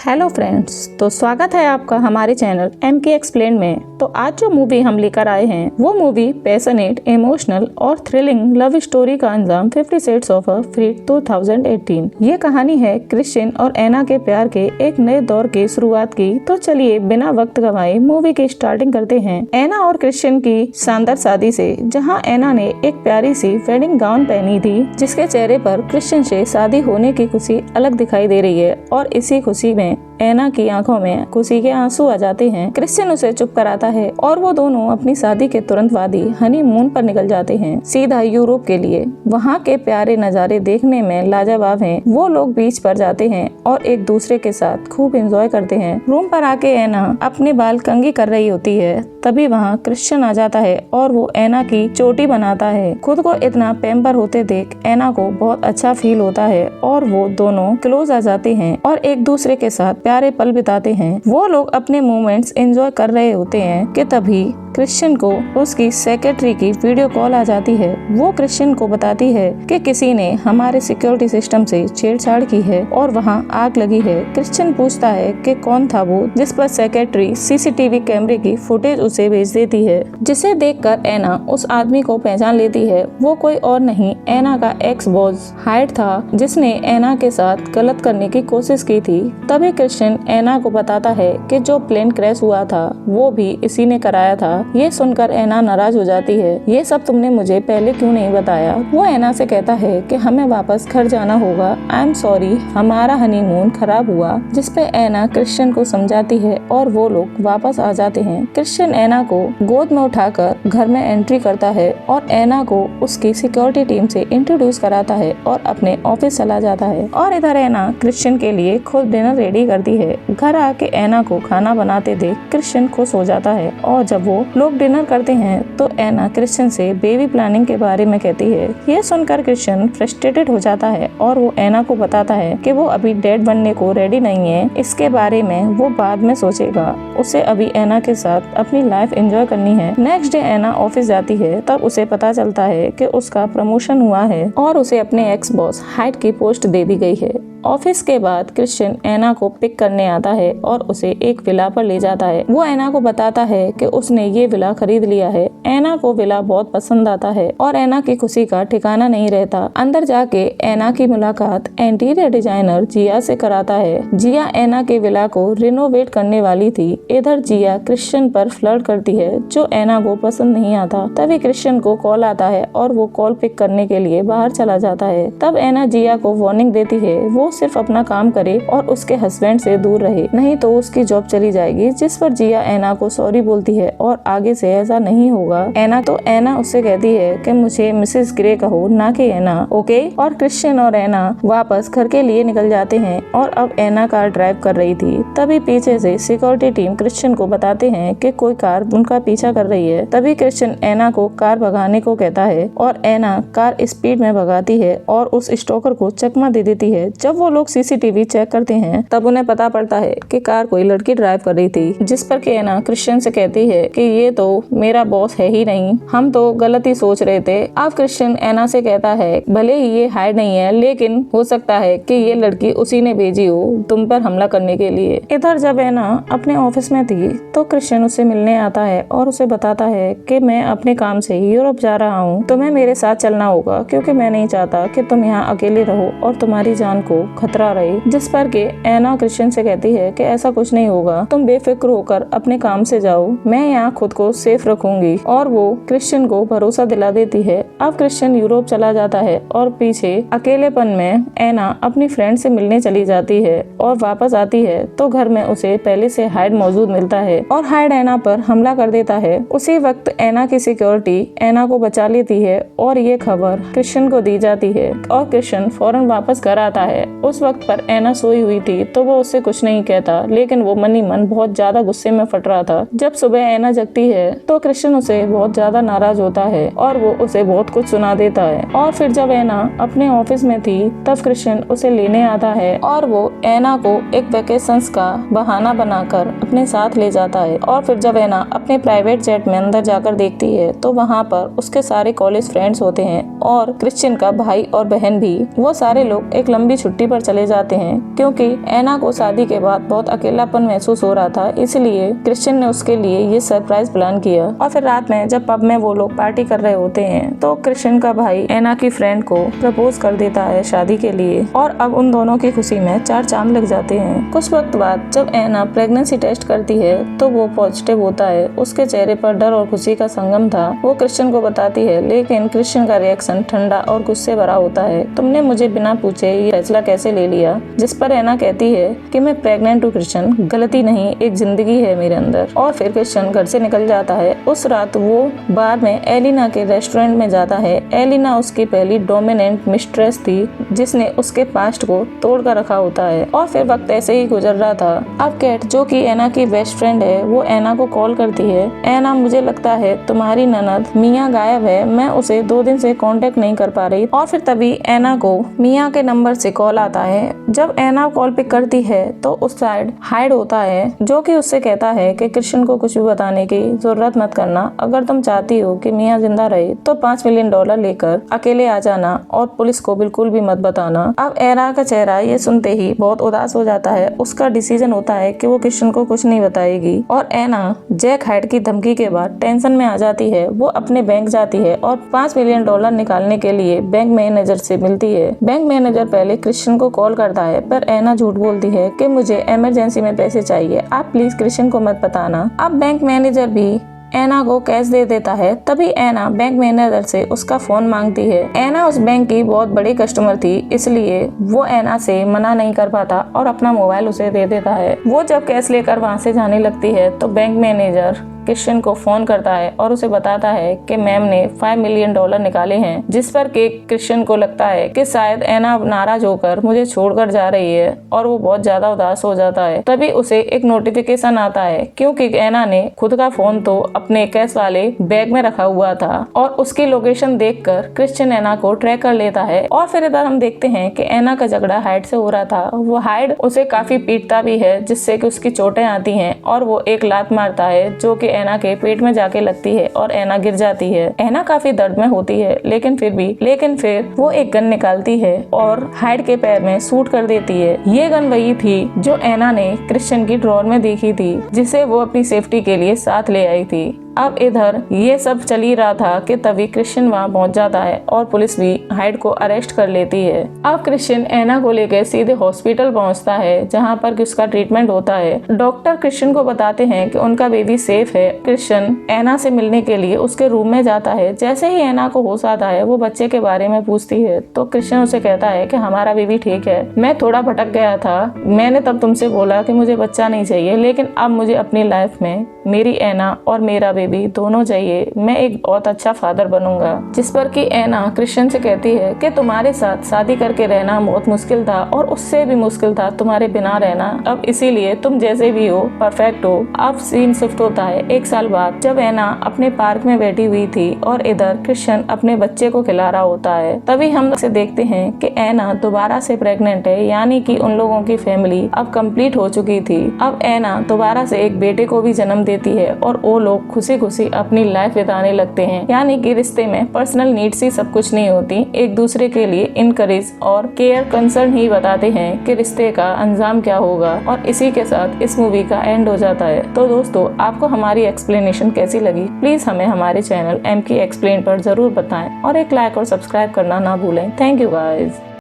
Hello friends, तो स्वागत है आपका हमारे चैनल MK एक्सप्लेन में। तो आज जो मूवी हम लेकर आए हैं वो मूवी पैशनेट, इमोशनल और थ्रिलिंग लव स्टोरी का अंजाम 50 शेड्स ऑफ फ्रीड 2018। ये कहानी है क्रिश्चियन और एना के प्यार के एक नए दौर की शुरुआत की। तो चलिए बिना वक्त गवाए मूवी की स्टार्टिंग करते हैं एना और क्रिश्चियन की शानदार शादी से, जहाँ एना ने एक प्यारी सी वेडिंग गाउन पहनी थी जिसके चेहरे पर क्रिश्चियन से शादी होने की खुशी अलग दिखाई दे रही है और इसी खुशी में एना की आंखों में खुशी के आंसू आ जाते हैं। क्रिश्चियन उसे चुप कराता है और वो दोनों अपनी शादी के तुरंत बाद ही हनीमून पर निकल जाते हैं, सीधा यूरोप के लिए। वहाँ के प्यारे नज़ारे देखने में लाजवाब हैं। वो लोग बीच पर जाते हैं और एक दूसरे के साथ खूब एंजॉय करते हैं। रूम पर आके एना अपने बाल कंघी कर रही होती है, तभी वहाँ क्रिश्चियन आ जाता है और वो एना की चोटी बनाता है। खुद को इतना पैम्पर होते देख एना को बहुत अच्छा फील होता है और वो दोनों क्लोज आ जाते हैं और एक दूसरे के साथ प्यारे पल बिताते हैं। वो लोग अपने मोमेंट्स एंजॉय कर रहे होते हैं कि तभी क्रिश्चियन को उसकी सेक्रेटरी की वीडियो कॉल आ जाती है। वो क्रिश्चियन को बताती है कि किसी ने हमारे सिक्योरिटी सिस्टम से छेड़छाड़ की है और वहाँ आग लगी है। क्रिश्चियन पूछता है कि कौन था वो, जिस पर सेक्रेटरी सीसीटीवी कैमरे की फुटेज उसे भेज देती है, जिसे देखकर एना उस आदमी को पहचान लेती है। वो कोई और नहीं एना का एक्स बॉस हाइड था, जिसने एना के साथ गलत करने की कोशिश की थी। तभी क्रिश्चियन एना को बताता है कि जो प्लेन क्रैश हुआ था वो भी इसी ने कराया था। ये सुनकर एना नाराज हो जाती है, ये सब तुमने मुझे पहले क्यों नहीं बताया। वो एना से कहता है कि हमें वापस घर जाना होगा, आई एम सॉरी, हमारा हनीमून खराब हुआ। जिसपे एना क्रिश्चियन को समझाती है और वो लोग वापस आ जाते हैं। क्रिश्चियन एना को गोद में उठाकर घर में एंट्री करता है और एना को उसकी सिक्योरिटी टीम से इंट्रोड्यूस कराता है और अपने ऑफिस चला जाता है। और इधर एना क्रिश्चियन के लिए खुद डिनर रेडी करती है। घर आके एना को खाना बनाते देख क्रिश्चियन खुश हो जाता है और जब वो लोग डिनर करते हैं तो एना क्रिश्चियन से बेबी प्लानिंग के बारे में कहती है। ये सुनकर क्रिश्चियन फ्रस्ट्रेटेड हो जाता है और वो एना को बताता है कि वो अभी डैड बनने को रेडी नहीं है, इसके बारे में वो बाद में सोचेगा, उसे अभी एना के साथ अपनी लाइफ एंजॉय करनी है। नेक्स्ट डे एना ऑफिस जाती है, तब उसे पता चलता है कि उसका प्रमोशन हुआ है और उसे अपने एक्स बॉस हाइड की पोस्ट दे दी गई है। ऑफिस के बाद क्रिश्चियन एना को पिक करने आता है और उसे एक विला पर ले जाता है। वो एना को बताता है कि उसने ये विला खरीद लिया है। एना को विला बहुत पसंद आता है और एना की खुशी का ठिकाना नहीं रहता। अंदर जाके एना की मुलाकात इंटीरियर डिजाइनर जिया से कराता है। जिया एना के विला को रिनोवेट करने वाली थी। इधर जिया क्रिश्चियन पर फ्लर्ट करती है जो एना को पसंद नहीं आता। तभी क्रिश्चियन को कॉल आता है और वो कॉल पिक करने के लिए बाहर चला जाता है। तब एना जिया को वार्निंग देती है वो सिर्फ अपना काम करे और उसके हस्बैंड से दूर रहे, नहीं तो उसकी जॉब चली जाएगी। जिस पर जिया एना को सॉरी बोलती है और आगे से ऐसा नहीं होगा। एना उससे कहती है कि मुझे मिसेस ग्रे कहो, ना कि एना, ओके। और क्रिश्चियन और एना वापस घर के लिए निकल जाते हैं और अब एना कार ड्राइव कर रही थी। तभी पीछे से सिक्योरिटी टीम क्रिश्चियन को बताते हैं कि कोई कार उनका पीछा कर रही है। तभी क्रिश्चियन एना को कार भगाने को कहता है और एना कार स्पीड में भगाती है और उस स्टॉकर को चकमा दे देती है। जब वो लोग सीसीटीवी चेक करते हैं तब उन्हें पता पड़ता है कि कार कोई लड़की ड्राइव कर रही थी, जिस पर एना क्रिश्चियन से कहती है कि ये तो मेरा बॉस है ही नहीं, हम तो गलत ही सोच रहे थे। अब क्रिश्चियन एना से कहता है भले ही ये हाइड नहीं है, लेकिन हो सकता है कि ये लड़की उसी ने भेजी हो तुम पर हमला करने के लिए। इधर जब एना अपने ऑफिस में थी तो क्रिश्चियन उससे मिलने आता है और उसे बताता है कि मैं अपने काम से यूरोप जा रहा हूँ, तुम्हें मेरे साथ चलना होगा क्योंकि मैं नहीं चाहता कि तुम यहाँ अकेले रहो और तुम्हारी जान को खतरा रहे। जिस पर के एना क्रिश्चियन से कहती है कि ऐसा कुछ नहीं होगा, तुम बेफिक्र होकर अपने काम से जाओ, मैं यहाँ खुद को सेफ रखूंगी। और वो क्रिश्चियन को भरोसा दिला देती है। अब क्रिश्चियन यूरोप चला जाता है और पीछे अकेलेपन में एना अपनी फ्रेंड से मिलने चली जाती है और वापस आती है तो घर में उसे पहले से हाइड मौजूद मिलता है और हाइड एना पर हमला कर देता है। उसी वक्त एना की सिक्योरिटी एना को बचा लेती है और ये खबर क्रिश्चियन को दी जाती है और क्रिश्चियन फौरन वापस घर आता है। उस वक्त पर एना सोई हुई थी तो वो उससे कुछ नहीं कहता, लेकिन वो मन ही मन बहुत ज्यादा गुस्से में फट रहा था। जब सुबह एना जगती है तो क्रिश्चियन उसे बहुत ज्यादा नाराज होता है और वो उसे बहुत कुछ सुना देता है। और फिर जब एना अपने ऑफिस में थी तब क्रिश्चियन उसे लेने आता है और वो एना को एक वेकेशंस का बहाना बनाकर अपने साथ ले जाता है। और फिर जब एना अपने प्राइवेट जेट में अंदर जाकर देखती है तो वहाँ पर उसके सारे कॉलेज फ्रेंड्स होते हैं और क्रिश्चियन का भाई और बहन भी। वो सारे लोग एक लंबी छुट्टी पर चले जाते हैं क्योंकि एना को शादी के बाद बहुत अकेलापन महसूस हो रहा था, इसलिए क्रिश्चियन ने उसके लिए ये सरप्राइज प्लान किया। और फिर रात में जब पब में वो लोग पार्टी कर रहे होते हैं तो क्रिश्चियन का भाई एना की फ्रेंड को प्रपोज कर देता है शादी के लिए और अब उन दोनों की खुशी में 4 चांद लग जाते हैं। कुछ वक्त बाद जब एना प्रेगनेंसी टेस्ट करती है तो वो पॉजिटिव होता है। उसके चेहरे पर डर और खुशी का संगम था। वो क्रिश्चियन को बताती है, लेकिन क्रिश्चियन का रिएक्शन ठंडा और गुस्से भरा होता है। तुमने मुझे बिना पूछे ये फैसला कैसे ले लिया? जिस पर एना कहती है कि मैं प्रेग्नेंट हूँ क्रिश्चियन, गलती नहीं, एक जिंदगी है मेरे अंदर। और फिर क्रिश्चियन घर से निकल जाता है। उस रात वो बार में एलिना के रेस्टोरेंट में जाता है। एलिना उसकी पहली डोमिनेंट मिस्ट्रेस थी जिसने उसके पास्ट को तोड़ कर रखा होता है। और फिर वक्त ऐसे ही गुजर रहा था। अब कैट जो कि एना की बेस्ट फ्रेंड है वो एना को कॉल करती है, एना मुझे लगता है तुम्हारी ननद मिया गायब है, मैं उसे 2 दिन से कांटेक्ट नहीं कर पा रही। और फिर तभी एना को मिया के नंबर से कॉल आता है। जब एना कॉल पिक करती है तो उस साइड हाइड होता है जो कि उससे कहता है कि क्रिश्चियन को कुछ भी बताने की जरूरत मत करना, अगर तुम चाहती हो कि मिया जिंदा रहे तो $5 मिलियन लेकर अकेले आ जाना और पुलिस को बिल्कुल भी मत बताना। अब एना का चेहरा ये सुनते ही बहुत उदास हो जाता है। उसका डिसीजन होता है कि वो क्रिश्चियन को कुछ नहीं बताएगी। और एना जैक हाइड की धमकी के बाद टेंशन में आ जाती है। वो अपने बैंक जाती है और $5 मिलियन निकालने के लिए बैंक मैनेजर से मिलती है। बैंक मैनेजर पहले क्रिश्चियन को कॉल करता है पर एना झूठ बोलती है कि मुझे इमरजेंसी में पैसे चाहिए, आप प्लीज क्रिश्चियन को मत बताना। अब बैंक मैनेजर भी एना को कैश दे देता है। तभी एना बैंक मैनेजर से उसका फोन मांगती है। एना उस बैंक की बहुत बड़ी कस्टमर थी, इसलिए वो एना से मना नहीं कर पाता और अपना मोबाइल उसे दे देता है। वो जब कैश लेकर वहाँ से जाने लगती है तो बैंक मैनेजर क्रिश्चियन को फोन करता है और उसे बताता है कि मैम ने $5 मिलियन निकाले हैं, जिस पर के क्रिश्चियन को लगता है कि शायद एना नाराज होकर मुझे छोड़कर जा रही है और वो बहुत ज्यादा उदास हो जाता है। तभी उसे एक नोटिफिकेशन आता है क्योंकि एना ने खुद का फोन तो अपने कैश वाले बैग में रखा हुआ था और उसकी लोकेशन देखकर क्रिश्चियन एना को ट्रैक कर लेता है। और फिर इधर हम देखते हैं कि एना का झगड़ा हाइड से हो रहा था। वो हाइड उसे काफी पीटता भी है जिससे कि उसकी चोटें आती हैं और वो एक लात मारता है जो कि एना के पेट में जाके लगती है और एना गिर जाती है। एना काफी दर्द में होती है लेकिन फिर वो एक गन निकालती है और हाइड के पैर में शूट कर देती है। ये गन वही थी जो एना ने क्रिश्चियन की ड्रॉर में देखी थी जिसे वो अपनी सेफ्टी के लिए साथ ले आई थी। अब इधर ये सब चल ही रहा था कि तभी क्रिश्चियन वहाँ पहुंच जाता है और पुलिस भी हाइड को अरेस्ट कर लेती है। अब क्रिश्चियन एना को लेकर सीधे हॉस्पिटल पहुंचता है जहां पर कि उसका ट्रीटमेंट होता है। डॉक्टर क्रिश्चियन को बताते हैं कि उनका बेबी सेफ है। क्रिश्चियन एना से मिलने के लिए उसके रूम में जाता है। जैसे ही एना को होश आता है वो बच्चे के बारे में पूछती है तो क्रिश्चियन उसे कहता है कि हमारा बेबी ठीक है, मैं थोड़ा भटक गया था, मैंने तब तुमसे बोला कि मुझे बच्चा नहीं चाहिए, लेकिन अब मुझे अपनी लाइफ में मेरी एना और मेरा बेबी दोनों चाहिए, मैं एक बहुत अच्छा फादर बनूंगा। जिस पर कि एना क्रिश्चियन से कहती है कि तुम्हारे साथ शादी करके रहना बहुत मुश्किल था और उससे भी मुश्किल था तुम्हारे बिना रहना, अब इसीलिए तुम जैसे भी हो परफेक्ट हो। अब सीन शिफ्ट होता है 1 साल बाद जब एना अपने पार्क में बैठी हुई थी और इधर क्रिश्चियन अपने बच्चे को खिला रहा होता है। तभी हम उसे देखते हैं कि एना दोबारा से प्रेग्नेंट है, यानी कि उन लोगों की फैमिली अब कंप्लीट हो चुकी थी। अब एना दोबारा से एक बेटे को भी जन्म देती है और वो लोग खुशी खुशी अपनी लाइफ बिताने लगते हैं। यानी कि रिश्ते में पर्सनल नीड्स ही सब कुछ नहीं होती, एक दूसरे के लिए इनकरेज और केयर कंसर्न ही बताते हैं कि रिश्ते का अंजाम क्या होगा। और इसी के साथ इस मूवी का एंड हो जाता है। तो दोस्तों, आपको हमारी एक्सप्लेनेशन कैसी लगी प्लीज हमें हमारे चैनल MK एक्सप्लेन पर जरूर बताएं और एक लाइक और सब्सक्राइब करना ना भूलें। Thank you guys.